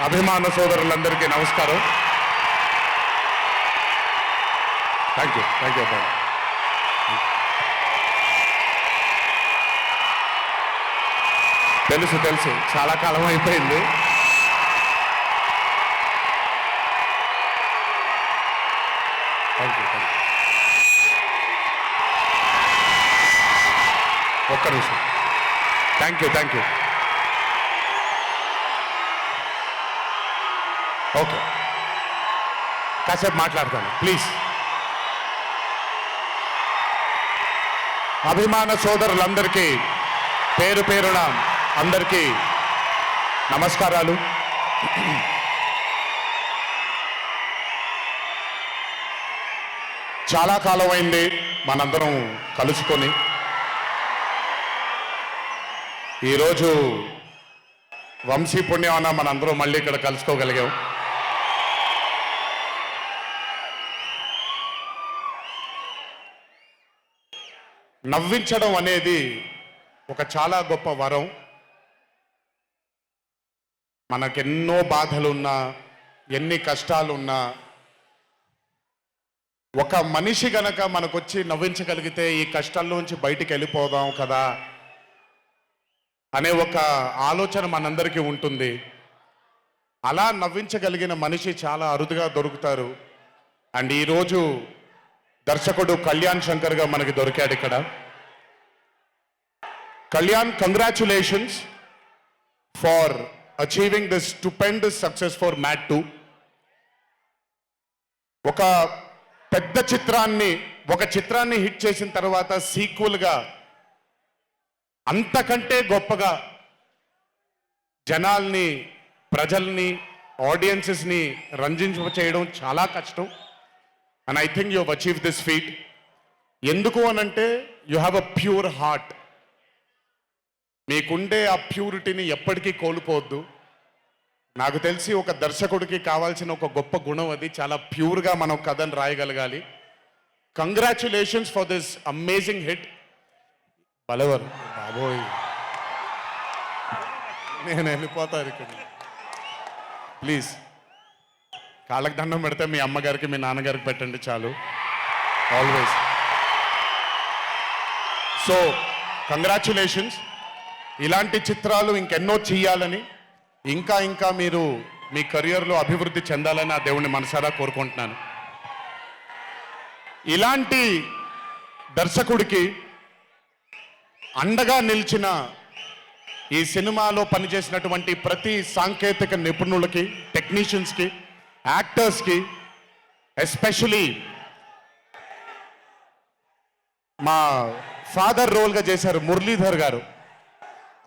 అభిమాన సోదరులందరికీ నమస్కారం. థ్యాంక్ యూ అబ్బాయి. తెలుసు చాలా కాలం అయిపోయింది. Thank you. ఒక్క నిమిషం. Thank you. ఓకే, కాసేపు మాట్లాడతాను ప్లీజ్. అభిమాన సోదరులందరికీ పేరు పేరున అందరికీ నమస్కారాలు. చాలా కాలం అయింది మనందరం కలుసుకొని. ఈరోజు వంశీ పుణ్యమన మనందరం మళ్ళీ ఇక్కడ కలుసుకోగలిగాం. నవ్వించడం అనేది ఒక చాలా గొప్ప వరం. మనకెన్నో బాధలున్నా, ఎన్ని కష్టాలున్నా, ఒక మనిషి గనక మనకొచ్చి నవ్వించగలిగితే ఈ కష్టాల్లోంచి బయటికి వెళ్ళిపోదాం కదా అనే ఒక ఆలోచన మనందరికీ ఉంటుంది. అలా నవ్వించగలిగిన మనిషి చాలా అరుదుగా దొరుకుతారు. అండ్ ఈరోజు దర్శకుడు కళ్యాణ్ శంకర్గా మనకి దొరికాడు ఇక్కడ. Kalyan, congratulations for achieving this stupendous success for Mad 2. ఒక పెద్ద చిత్రాన్ని హిట్ చేసిన తర్వాత సీక్వెల్గా అంతకంటే గొప్పగా జనాల్ని, ప్రజల్ని, ఆడియన్సెస్ని రంజింపచేయడం చాలా కష్టం. And I think you have achieve this feat. ఎందుకు అనంటే you have a pure heart. మీకుండే ఆ ప్యూరిటీని ఎప్పటికీ కోల్పోవద్దు. నాకు తెలిసి ఒక దర్శకుడికి కావాల్సిన ఒక గొప్ప గుణం అది. చాలా ప్యూర్గా మనం కథను రాయగలగాలి. Congratulations for this amazing hit. బలవర్ బాబోయ్, నేను వెళ్ళిపోతాను ఇక్కడ. ప్లీజ్ కాళ్ళకి దండం పెడితే మీ అమ్మగారికి, మీ నాన్నగారికి పెట్టండి చాలు. ఆల్వేస్. So congratulations. ఇలాంటి చిత్రాలు ఇంకెన్నో చెయ్యాలని, ఇంకా మీరు మీ కెరియర్లో అభివృద్ధి చెందాలని ఆ దేవుణ్ణి మనసారా కోరుకుంటున్నాను. ఇలాంటి దర్శకుడికి అండగా నిలిచిన ఈ సినిమాలో పనిచేసినటువంటి ప్రతి సాంకేతిక నిపుణులకి, టెక్నీషియన్స్కి, యాక్టర్స్కి, ఎస్పెషలీ మా ఫాదర్ రోల్గా చేశారు మురళీధర్ గారు.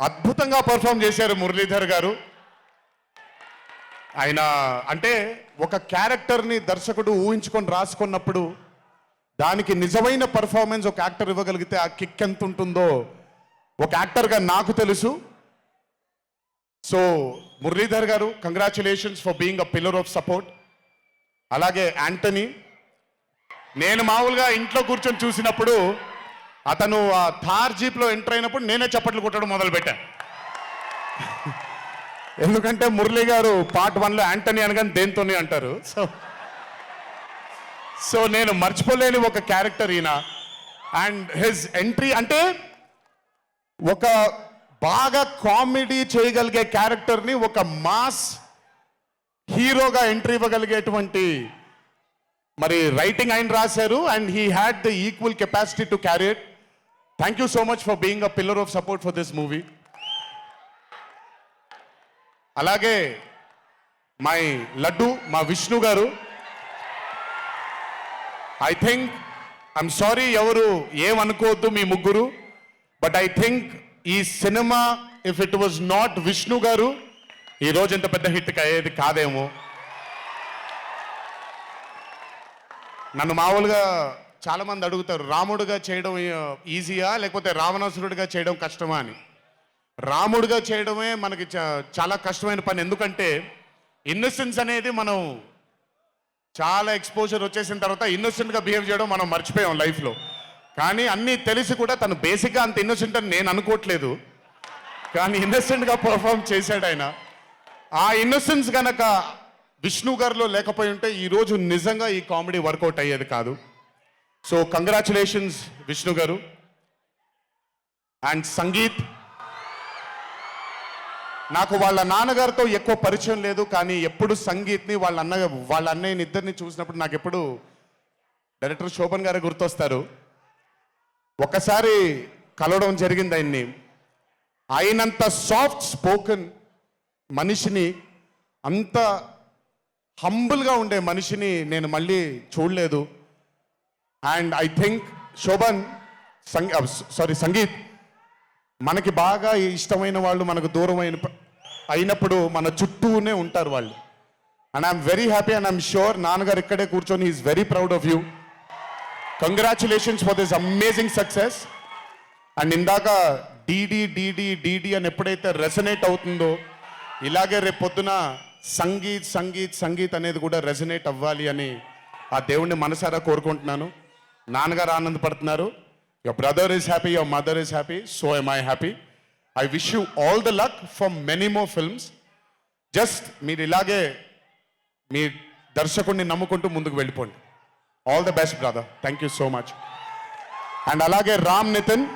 అద్భుతంగా పర్ఫామ్ చేశారు మురళీధర్ గారు. ఆయన అంటే ఒక క్యారెక్టర్ని దర్శకుడు ఊహించుకొని రాసుకున్నప్పుడు దానికి నిజమైన పర్ఫార్మెన్స్ ఒక యాక్టర్ ఇవ్వగలిగితే ఆ కిక్ ఎంత ఉంటుందో ఒక యాక్టర్గా నాకు తెలుసు. సో మురళీధర్ గారు, congratulations for being a pillar of support. అలాగే యాంటనీ, నేను మామూలుగా ఇంట్లో కూర్చొని చూసినప్పుడు అతను ఆ థార్ జీప్లో ఎంటర్ అయినప్పుడు నేనే చప్పట్లు కొట్టడం మొదలుపెట్టాను. ఎందుకంటే మురళీ గారు పార్ట్ 1లో యాంటనీ అనగానే దేంతోనే అంటారు. సో నేను మర్చిపోలేని ఒక క్యారెక్టర్ ఈయన. అండ్ హిజ్ ఎంట్రీ అంటే ఒక బాగా కామెడీ చేయగలిగే క్యారెక్టర్ని ఒక మాస్ హీరోగా ఎంట్రీ ఇవ్వగలిగేటువంటి మరి రైటింగ్ ఆయన రాశారు. And he had the equal capacity to carry it. Thank you so much for being a pillar of support for this movie. అలాగే మై లడ్డు, మా విష్ణు గారు. ఐ థింక్, ఐఎమ్ సారీ ఎవరు ఏమనుకోవద్దు మీ ముగ్గురు, బట్ ఐ థింక్ ఈ cinema if it was not Vishnu గారు ఈరోజు ఇంత పెద్ద హిట్ అయ్యేది కాదేమో. నన్ను మామూలుగా చాలామంది అడుగుతారు, రాముడుగా చేయడం ఈజీయా లేకపోతే రావణాసురుడిగా చేయడం కష్టమా అని. రాముడిగా చేయడమే మనకి చాలా కష్టమైన పని. ఎందుకంటే ఇన్నోసెన్స్ అనేది మనం చాలా ఎక్స్పోజర్ వచ్చేసిన తర్వాత ఇన్నోసెంట్గా బిహేవ్ చేయడం మనం మర్చిపోయాం లైఫ్లో. కానీ అన్నీ తెలిసి కూడా తను బేసిక్గా అంత ఇన్నోసెంట్ అని నేను అనుకోవట్లేదు, కానీ ఇన్నోసెంట్గా పర్ఫామ్ చేశాడు ఆయన. ఆ ఇన్నోసెన్స్ గనక విష్ణు గారిలో లేకపోయి ఉంటే ఈరోజు నిజంగా ఈ కామెడీ వర్కౌట్ అయ్యేది కాదు. సో కంగ్రాచులేషన్స్ విష్ణు గారు. అండ్ సంగీత్, నాకు వాళ్ళ నాన్నగారితో ఎక్కువ పరిచయం లేదు, కానీ ఎప్పుడు సంగీత్ని వాళ్ళ అన్నయ్యని ఇద్దరిని చూసినప్పుడు నాకు ఎప్పుడు డైరెక్టర్ శోభన్ గారే గుర్తొస్తారు. ఒక్కసారి కలవడం జరిగింది ఆయన్ని. అయినంత సాఫ్ట్ స్పోకెన్ మనిషిని, అంత హంబుల్గా ఉండే మనిషిని నేను మళ్ళీ చూడలేదు. And I think Shobhan Sangeeth, మనకి బాగా ఇష్టమైన వాళ్ళు మనకు దూరం అయినప్పుడు మన చుట్టూనే ఉంటారు వాళ్ళు. And I'm very happy and I'm sure నాన్నగారు ఇక్కడే కూర్చొని is very proud of you. Congratulations for this amazing success. And ఇందాక డీడీ డీడీ డీడీ అని ఎప్పుడైతే రెసనేట్ అవుతుందో, ఇలాగే రేపు పొద్దున సంగీత్ సంగీత్ సంగీత్ అనేది కూడా రెసనేట్ అవ్వాలి అని ఆ దేవుణ్ణి మనసారా కోరుకుంటున్నాను. నాన్నగారు ఆనందపడుతున్నారు. Your brother is happy, your mother is happy, so am I happy. I wish you all the luck for many more films. Just మీరు ఇలాగే మీ దర్శకుడిని నమ్ముకుంటూ ముందుకు వెళ్ళిపోండి. All the best brother. Thank you so much. And అలాగే రామ్ నితిన్,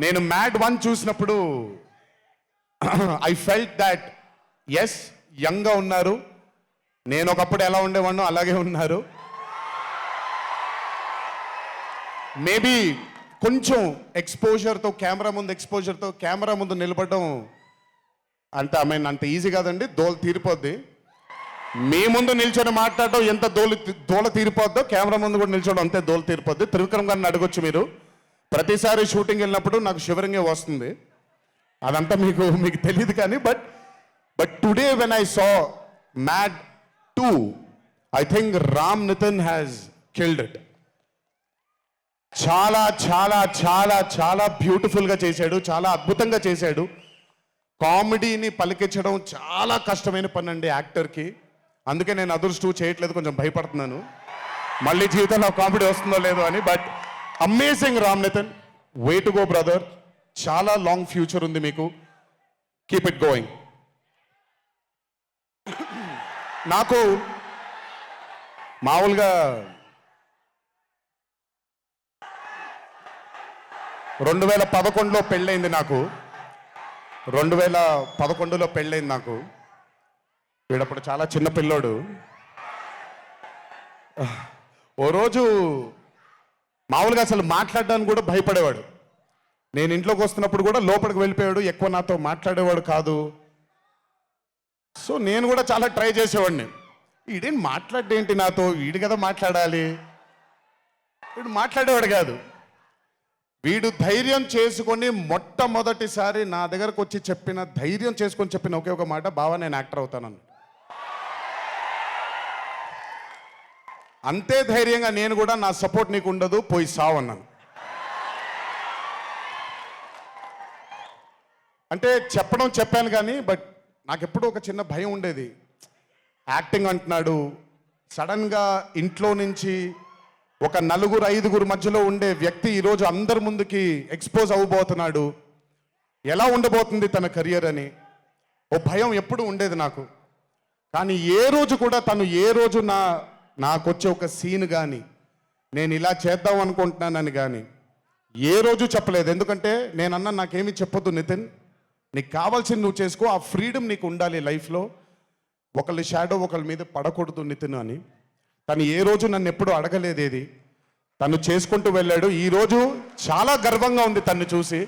నేను mad 1 చూసినప్పుడు ఐ ఫెల్ట్ దాట్ ఎస్ యంగ్గా ఉన్నారు, నేను ఒకప్పుడు ఎలా ఉండేవాడినో అలాగే ఉన్నారు. మేబీ కొంచెం ఎక్స్పోజర్తో, కెమెరా ముందు నిలబడడం అంటే అంత ఈజీ కాదండి, దోల తీరిపోద్ది. మీ ముందు నిల్చొని మాట్లాడటం ఎంత దోల తీరిపోద్దో, కెమెరా ముందు కూడా నిల్చోవడం అంతే దోల తీరిపోద్ది. త్రివిక్రమ్ గారిని అడగొచ్చు మీరు. ప్రతిసారి షూటింగ్ వెళ్ళినప్పుడు నాకు షివరింగే వస్తుంది. అదంతా మీకు తెలియదు కానీ but today when I saw Mad 2, I think Ram Nitin has killed it. చాలా చాలా చాలా చాలా బ్యూటిఫుల్గా చేశాడు, చాలా అద్భుతంగా చేశాడు. కామెడీని పలికించడం చాలా కష్టమైన పని అండి యాక్టర్కి. అందుకే నేను అదర్స్ 2 చేయట్లేదు, కొంచెం భయపడుతున్నాను మళ్ళీ జీవితంలో కామెడీ వస్తుందో లేదో అని. But amazing Ram Nitin, way to go brother. చాలా లాంగ్ ఫ్యూచర్ ఉంది మీకు. Keep it going. నాకు మామూలుగా 2011లో పెళ్ళైంది నాకు. 2011లో పెళ్ళైంది నాకు. వీడప్పుడు చాలా చిన్న పిల్లోడు. ఓ రోజు మామూలుగా అసలు మాట్లాడడానికి కూడా భయపడేవాడు. నేను ఇంట్లోకి వస్తున్నప్పుడు కూడా లోపలికి వెళ్ళిపోయాడు, ఎక్కువ నాతో మాట్లాడేవాడు కాదు. సో నేను కూడా చాలా ట్రై చేసేవాడిని. వీడేం మాట్లాడేంటి నాతో, వీడు కదా మాట్లాడాలి. వీడు మాట్లాడేవాడు కాదు. వీడు ధైర్యం చేసుకొని మొట్టమొదటిసారి నా దగ్గరకు వచ్చి ధైర్యం చేసుకొని చెప్పిన ఒకే ఒక మాట, బావా నేను యాక్టర్ అవుతానని. అంతే ధైర్యంగా నేను కూడా నా సపోర్ట్ నీకు ఉండదు, పోయి సావు అన్నాను. అంటే చెప్పాను కానీ బట్ నాకు ఎప్పుడూ ఒక చిన్న భయం ఉండేది. యాక్టింగ్ అంటున్నాడు, సడన్గా ఇంట్లో నుంచి ఒక 4-5 మధ్యలో ఉండే వ్యక్తి ఈరోజు అందరి ముందుకి ఎక్స్పోజ్ అవ్వబోతున్నాడు, ఎలా ఉండబోతుంది తన కెరియర్ అని ఓ భయం ఎప్పుడు ఉండేది నాకు. కానీ ఏ రోజు కూడా నాకు వచ్చే ఒక సీన్ కానీ, నేను ఇలా చేద్దాం అనుకుంటున్నానని కానీ ఏ రోజు చెప్పలేదు. ఎందుకంటే నేనన్నా నాకేమీ చెప్పొద్దు నితిన్, నీకు కావాల్సింది నువ్వు చేసుకో, ఆ ఫ్రీడమ్ నీకు ఉండాలి లైఫ్లో, ఒకళ్ళ షాడో ఒకళ్ళ మీద పడకూడదు నితిన్ అని. తను ఏ రోజు నన్ను ఎప్పుడు అడగలేదు ఏది, తను చేసుకుంటూ వెళ్ళాడు. ఈరోజు చాలా గర్వంగా ఉంది తను చూసి.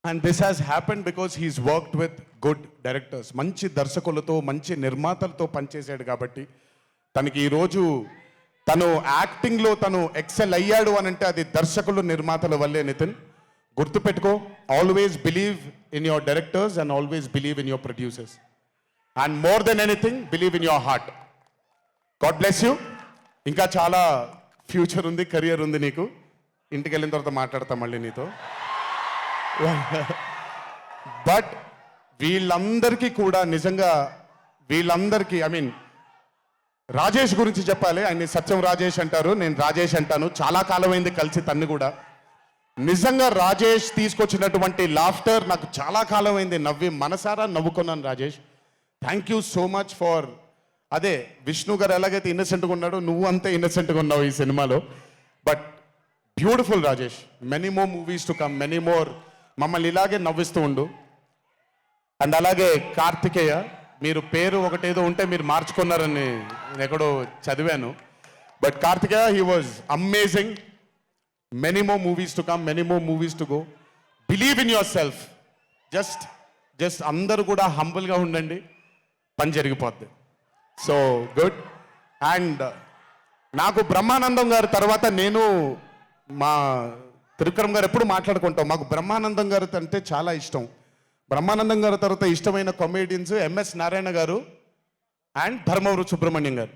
And this has happened because he's worked with good directors. మంచి దర్శకులతో, మంచి నిర్మాతలతో పనిచేశాడు కాబట్టి తనకి ఈరోజు తను యాక్టింగ్లో తను ఎక్సెల్ అయ్యాడు అని అంటే అది దర్శకులు, నిర్మాతల వల్లే. నితిన్ గుర్తుపెట్టుకో, always believe in your directors and always believe in your producers. And more than anything believe in your heart. God bless you. ఇంకా చాలా ఫ్యూచర్ ఉంది, కెరియర్ ఉంది నీకు. ఇంటికి వెళ్ళిన తర్వాత మాట్లాడతాం మళ్ళీ నీతో. బట్ వీళ్ళందరికీ కూడా నిజంగా ఐ మీన్ రాజేష్ గురించి చెప్పాలి. ఆయన్ని సత్యం రాజేష్ అంటారు, నేను రాజేష్ అంటాను. చాలా కాలమైంది కలిసి తన్ని కూడా. నిజంగా రాజేష్ తీసుకొచ్చినటువంటి లాఫ్టర్ నాకు చాలా కాలం అయింది నవ్వి మనసారా నవ్వుకున్నాను Rajesh. Thank you so much for అదే విష్ణు గారు ఎలాగైతే ఇన్నసెంట్గా ఉన్నాడో నువ్వు అంతే ఇన్నసెంట్గా ఉన్నావు ఈ సినిమాలో. But beautiful Rajesh, many more movies to come, many more, మమ్మల్ని ఇలాగే నవ్విస్తూ ఉండు. అండ్ అలాగే కార్తికేయ, మీరు పేరు ఒకటేదో ఉంటే మీరు మార్చుకున్నారని నేను ఎక్కడో చదివాను. But Karthikeya, he was amazing. Many more movies to come, many more movies to go. Believe in yourself. Just అందరూ కూడా హంబుల్గా ఉండండి, పని జరిగిపోద్ది. So good. అండ్ నాకు బ్రహ్మానందం గారి తర్వాత నేను మా త్రివిక్రమ్ గారు ఎప్పుడు మాట్లాడుకుంటాం, మాకు బ్రహ్మానందం గారు అంటే చాలా ఇష్టం. బ్రహ్మానందం గారి తర్వాత ఇష్టమైన కామెడియన్స్ ఎంఎస్ నారాయణ గారు అండ్ ధర్మవరం సుబ్రహ్మణ్యం గారు.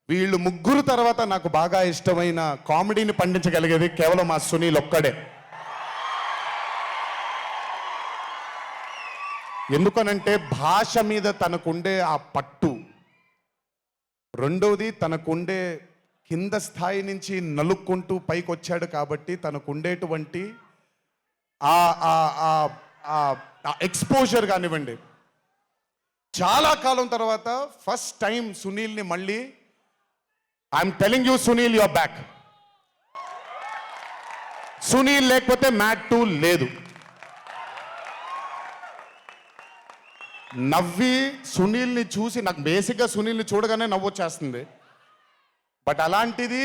వీళ్ళు ముగ్గురు తర్వాత నాకు బాగా ఇష్టమైన కామెడీని పండించగలిగేది కేవలం మా సునీల్ ఒక్కడే. ఎందుకనంటే భాష మీద తనకుండే ఆ పట్టు, రెండోది తనకుండే కింద స్థాయి నుంచి నలుక్కుంటూ పైకి వచ్చాడు కాబట్టి తనకుండేటువంటి ఎక్స్పోజర్ కానివ్వండి. చాలా కాలం తర్వాత ఫస్ట్ టైం సునీల్ని మళ్ళీ, I'm telling you Sunil, your back. Sunil లేకపోతే మ్యాట్ 2 లేదు. నవ్వి సునీల్ని చూసి నాకు బేసిక్గా సునీల్ని చూడగానే నవ్వు వచ్చేస్తుంది. బట్ అలాంటిది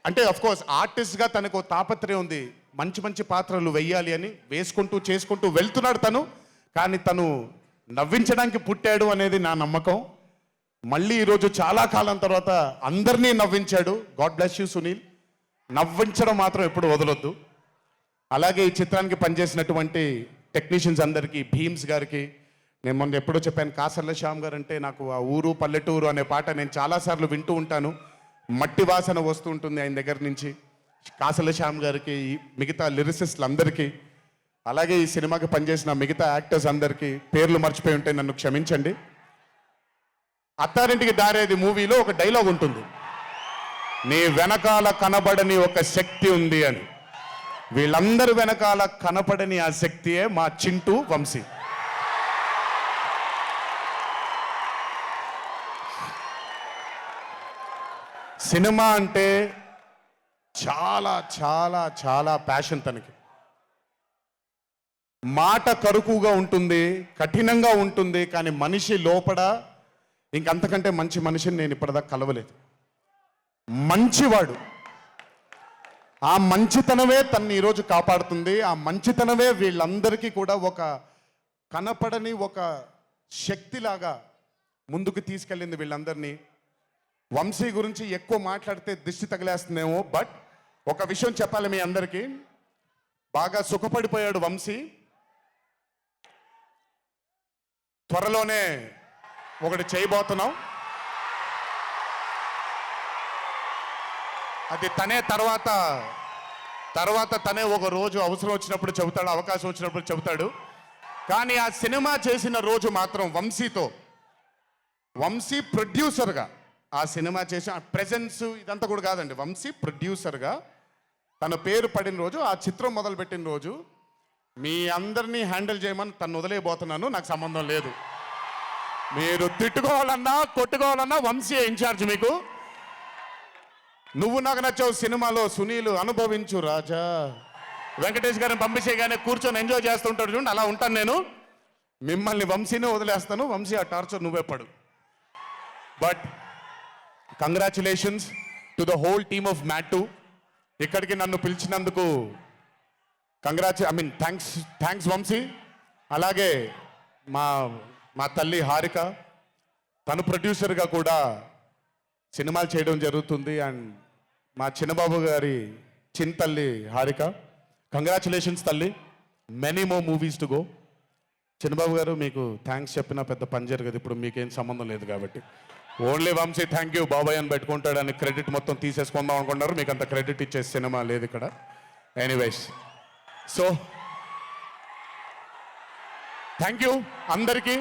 అంటే అఫ్కోర్స్ ఆర్టిస్ట్గా తనకు తాపత్రయం ఉంది, మంచి మంచి పాత్రలు వెయ్యాలి అని వేసుకుంటూ చేసుకుంటూ వెళ్తున్నాడు తను. కానీ తను నవ్వించడానికి పుట్టాడు అనేది నా నమ్మకం. మళ్ళీ ఈరోజు చాలా కాలం తర్వాత అందరినీ నవ్వించాడు. God bless you Sunil. నవ్వించడం మాత్రం ఎప్పుడు వదలొద్దు. అలాగే ఈ చిత్రానికి పనిచేసినటువంటి టెక్నీషియన్స్ అందరికీ, భీమ్స్ గారికి, నేను మొన్న ఎప్పుడో చెప్పాను, కాసర్ల శ్యామ్ గారు అంటే నాకు ఆ ఊరు పల్లెటూరు అనే పాట నేను చాలాసార్లు వింటూ ఉంటాను. మట్టి వాసన వస్తూ ఉంటుంది ఆయన దగ్గర నుంచి. కాసర్ల శ్యామ్ గారికి, మిగతా లిరిసిస్టులు అందరికీ, అలాగే ఈ సినిమాకి పనిచేసిన మిగతా యాక్టర్స్ అందరికీ పేర్లు మర్చిపోయి ఉంటే నన్ను క్షమించండి. అత్తారింటికి దారేది మూవీలో ఒక డైలాగ్ ఉంటుంది, నీ వెనకాల కనబడని ఒక శక్తి ఉంది అని. వీళ్ళందరి వెనకాల కనపడని ఆ శక్తియే మా చింటూ వంశీ. సినిమా అంటే చాలా చాలా చాలా ప్యాషన్ తనకి. మాట కరుకుగా ఉంటుంది, కఠినంగా ఉంటుంది, కానీ మనిషి లోపల ఇంకంతకంటే మంచి మనిషిని నేను ఇప్పటిదాకా కలవలేదు. మంచివాడు. ఆ మంచితనమే తన్ని ఈరోజు కాపాడుతుంది. ఆ మంచితనమే వీళ్ళందరికీ కూడా ఒక కనపడని ఒక శక్తిలాగా ముందుకు తీసుకెళ్ళింది వీళ్ళందరినీ. వంశీ గురించి ఎక్కువ మాట్లాడితే దిష్టి తగిలేస్తుందేమో, బట్ ఒక విషయం చెప్పాలి మీ అందరికీ. బాగా సుఖపడిపోయాడు వంశీ. త్వరలోనే ఒకటి చేయబోతున్నాం. అది తనే తర్వాత తనే ఒక రోజు అవసరం వచ్చినప్పుడు చెబుతాడు, అవకాశం వచ్చినప్పుడు చెబుతాడు. కానీ ఆ సినిమా చేసిన రోజు మాత్రం వంశీతో, వంశీ ప్రొడ్యూసర్గా ఆ సినిమా చేసి ప్రెజెన్స్ ఇదంతా కూడా కాదండి, వంశీ ప్రొడ్యూసర్గా తన పేరు పడిన రోజు, ఆ చిత్రం మొదలుపెట్టిన రోజు, మీ అందరినీ హ్యాండిల్ చేయమని తను వదిలేయబోతున్నాను, నాకు సంబంధం లేదు. మీరు తిట్టుకోవాలన్నా కొట్టుకోవాలన్నా వంశీ ఇన్ఛార్జ్ మీకు. నువ్వు నాకు నచ్చావు సినిమాలో సునీల్, అనుభవించు రాజా. వెంకటేష్ గారిని పంపించేగానే కూర్చొని ఎంజాయ్ చేస్తుంటాడు చూడండి, అలా ఉంటాను నేను. మిమ్మల్ని వంశీనే వదిలేస్తాను, వంశీ ఆ టార్చర్ నువ్వే పడు. But congratulations to the whole team of Mad 2. ఇక్కడికి నన్ను పిలిచినందుకు థ్యాంక్స్ వంశీ. అలాగే మా తల్లి హారిక, తను ప్రొడ్యూసర్గా కూడా సినిమాలు చేయడం జరుగుతుంది. అండ్ మా చిన్నబాబు గారి తల్లి హారిక, కంగ్రాచులేషన్స్ తల్లి, many more movies to go. Chinnababu garu మీకు థ్యాంక్స్ చెప్పినా పెద్ద పని జరగదు, ఇప్పుడు మీకేం సంబంధం లేదు కాబట్టి. ఓన్లీ వంశీ థ్యాంక్ యూ బాబాయ్ అని పెట్టుకుంటాడని క్రెడిట్ మొత్తం తీసేసుకుందాం అనుకున్నారు. మీకు అంత క్రెడిట్ ఇచ్చే సినిమా లేదు ఇక్కడ. ఎనీవేస్, సో థ్యాంక్ యూ అందరికీ.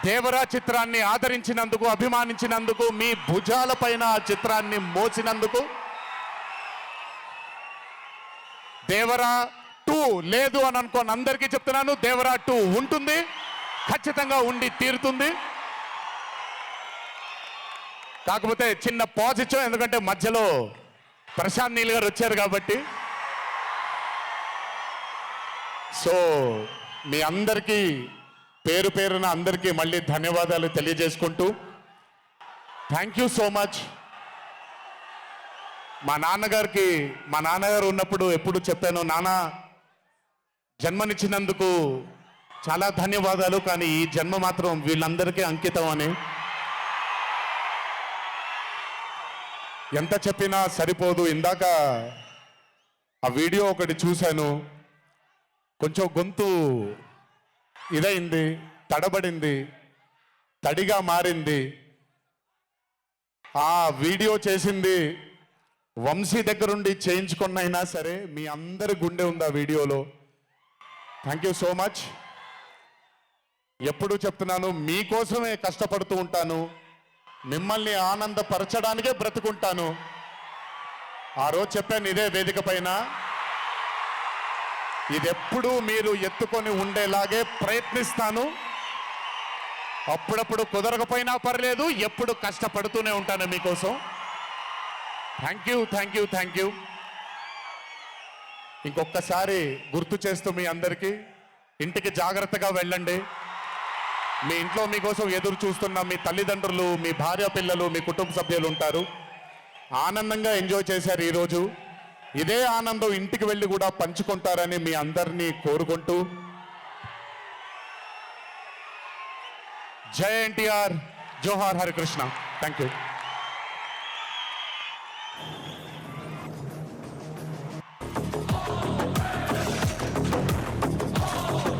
దేవరా చిత్రాన్ని ఆదరించినందుకు, అభిమానించినందుకు, మీ భుజాల పైన ఆ చిత్రాన్ని మోసినందుకు, దేవరా 2 లేదు అని అనుకోని అందరికీ చెప్తున్నాను, దేవరా 2 ఉంటుంది, ఖచ్చితంగా ఉండి తీరుతుంది. కాకపోతే చిన్న పాజ్ ఇచ్చాం, ఎందుకంటే మధ్యలో ప్రశాంత్ నీల్ గారు వచ్చారు కాబట్టి. సో మీ అందరికీ పేరు పేరున అందరికీ మళ్ళీ ధన్యవాదాలు తెలియజేసుకుంటూ, థ్యాంక్ యూ సో మచ్. మా నాన్నగారు ఉన్నప్పుడు ఎప్పుడు చెప్పాను, నాన్న జన్మనిచ్చినందుకు చాలా ధన్యవాదాలు, కానీ ఈ జన్మ మాత్రం వీళ్ళందరికీ అంకితం అని. ఎంత చెప్పినా సరిపోదు. ఇందాక ఆ వీడియో ఒకటి చూశాను, కొంచెం గొంతు ఇదైంది, తడబడింది, తడిగా మారింది. ఆ వీడియో చేసింది వంశీ దగ్గరుండి చేయించుకున్నైనా సరే మీ అందరి గుండె ఉంది ఆ వీడియోలో. Thank you so much. ఎప్పుడు చెప్తున్నాను, మీకోసమే కష్టపడుతూ ఉంటాను, మిమ్మల్ని ఆనందపరచడానికే బ్రతుకుంటాను. ఆ రోజు చెప్పాను ఇదే వేదిక పైన, ఇదెప్పుడు మీరు ఎత్తుకొని ఉండేలాగే ప్రయత్నిస్తాను. అప్పుడప్పుడు కుదరకపోయినా పర్లేదు, ఎప్పుడు కష్టపడుతూనే ఉంటాను మీకోసం. Thank you, thank you, thank you. ఇంకొకసారి గుర్తు చేస్తూ మీ అందరికీ, ఇంటికి జాగ్రత్తగా వెళ్ళండి. మీ ఇంట్లో మీకోసం ఎదురు చూస్తున్న మీ తల్లిదండ్రులు, మీ భార్య పిల్లలు, మీ కుటుంబ సభ్యులు ఉంటారు. ఆనందంగా ఎంజాయ్ చేశారు ఈరోజు. ఇదే ఆనందం ఇంటికి వెళ్ళి కూడా పంచుకుంటారని మీ అందరినీ కోరుకుంటూ, జై ఎన్టీఆర్, జోహార్ హరికృష్ణ. Thank you.